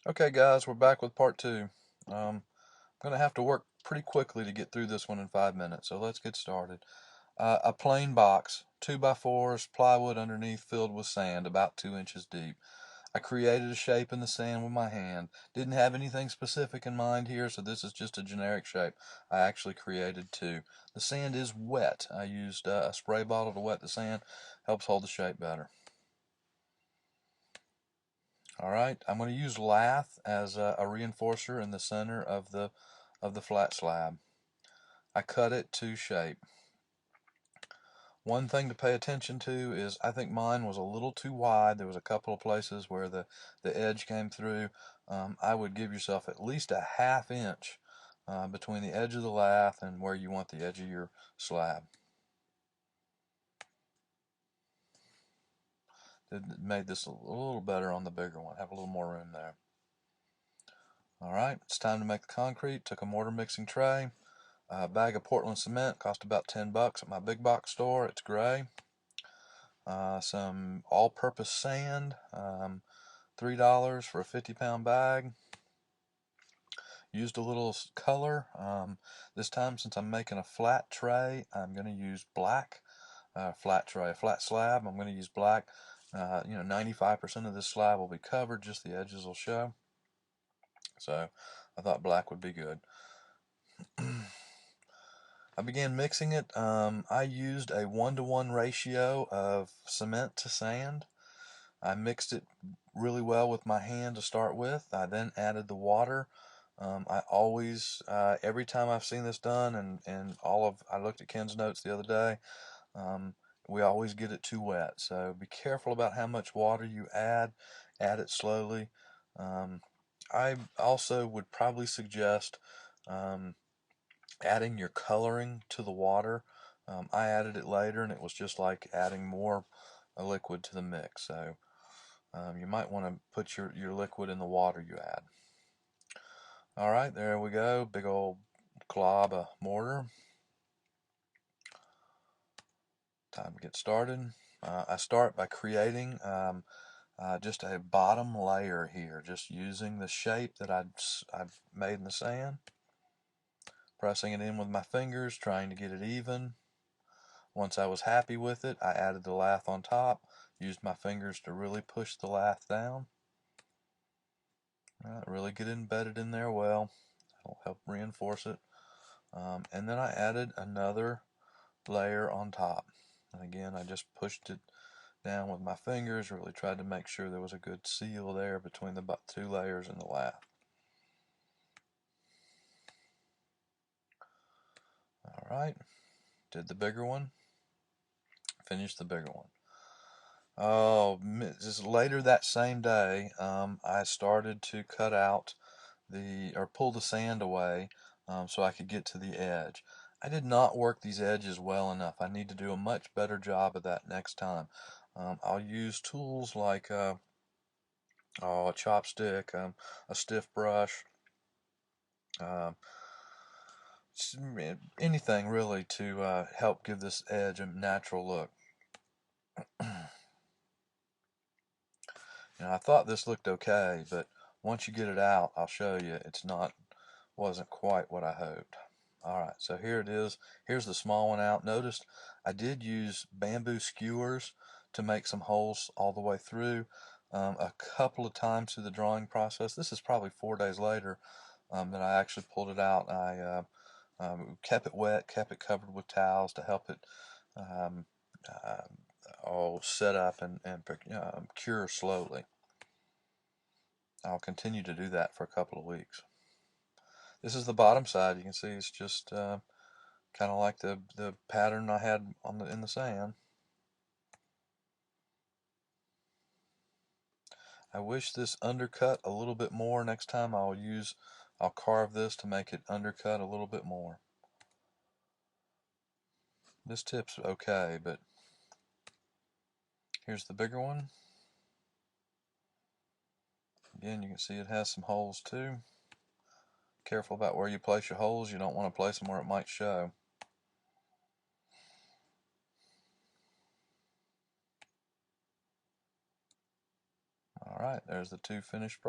Okay guys, we're back with part two. I'm going to have to work pretty quickly to get through this one in 5 minutes, so let's get started. A plain box, 2x4s, plywood underneath filled with sand, about 2 inches deep. I created a shape in the sand with my hand. Didn't have anything specific in mind here, so this is just a generic shape. I actually created two. The sand is wet. I used a spray bottle to wet the sand. Helps hold the shape better. Alright, I'm going to use lath as a reinforcer in the center of the flat slab. I cut it to shape. One thing to pay attention to is I think mine was a little too wide. There was a couple of places where the edge came through. I would give yourself at least a ½ inch between the edge of the lath and where you want the edge of your slab. It made this a little better on the bigger one. Have a little more room there. Alright, it's time to make the concrete. Took a mortar mixing tray. A bag of Portland cement cost about $10 at my big box store. It's gray. Some all-purpose sand, $3 for a 50-pound bag. Used a little color. This time, since I'm making a flat tray, I'm going to use black. Flat tray, a flat slab. I'm going to use black. 95% of this slab will be covered. Just the edges will show. So I thought black would be good. I began mixing it. I used a 1-to-1 ratio of cement to sand. I mixed it really well with my hand to start with. I then added the water. I always, every time I've seen this done, and I looked at Ken's notes the other day, we always get it too wet. So be careful about how much water you add. Add it slowly. I also would probably suggest adding your coloring to the water. I added it later and it was just like adding more liquid to the mix. So you might want to put your liquid in the water you add. Alright, there we go. Big old glob of mortar. Time to get started. I start by creating just a bottom layer here, just using the shape that I've made in the sand. Pressing it in with my fingers, trying to get it even. Once I was happy with it, I added the lath on top, used my fingers to really push the lath down. Really get it embedded in there well. That'll help reinforce it. And then I added another layer on top. And again, I just pushed it down with my fingers, really tried to make sure there was a good seal there between the two layers and the lath. Alright, did the bigger one, finished the bigger one. Oh, just later that same day, I started to cut out or pull the sand away so I could get to the edge. I did not work these edges well enough. I need to do a much better job of that next time. I'll use tools like a chopstick, a stiff brush, um, anything really to help give this edge a natural look. I thought this looked okay, but once you get it out, I'll show you wasn't quite what I hoped. Alright, so here it is. Here's the small one out. Notice I did use bamboo skewers to make some holes all the way through. A couple of times through the drawing process. This is probably 4 days later that I actually pulled it out. I kept it wet, kept it covered with towels to help it um, uh, all set up and cure slowly. I'll continue to do that for a couple of weeks. This is the bottom side. You can see it's just kind of like the pattern I had in the sand. I wish this undercut a little bit more. Next time I'll carve this to make it undercut a little bit more. This tip's okay, but here's the bigger one. Again, you can see it has some holes too. Careful about where you place your holes. You don't want to place them where it might show. Alright, there's the two finished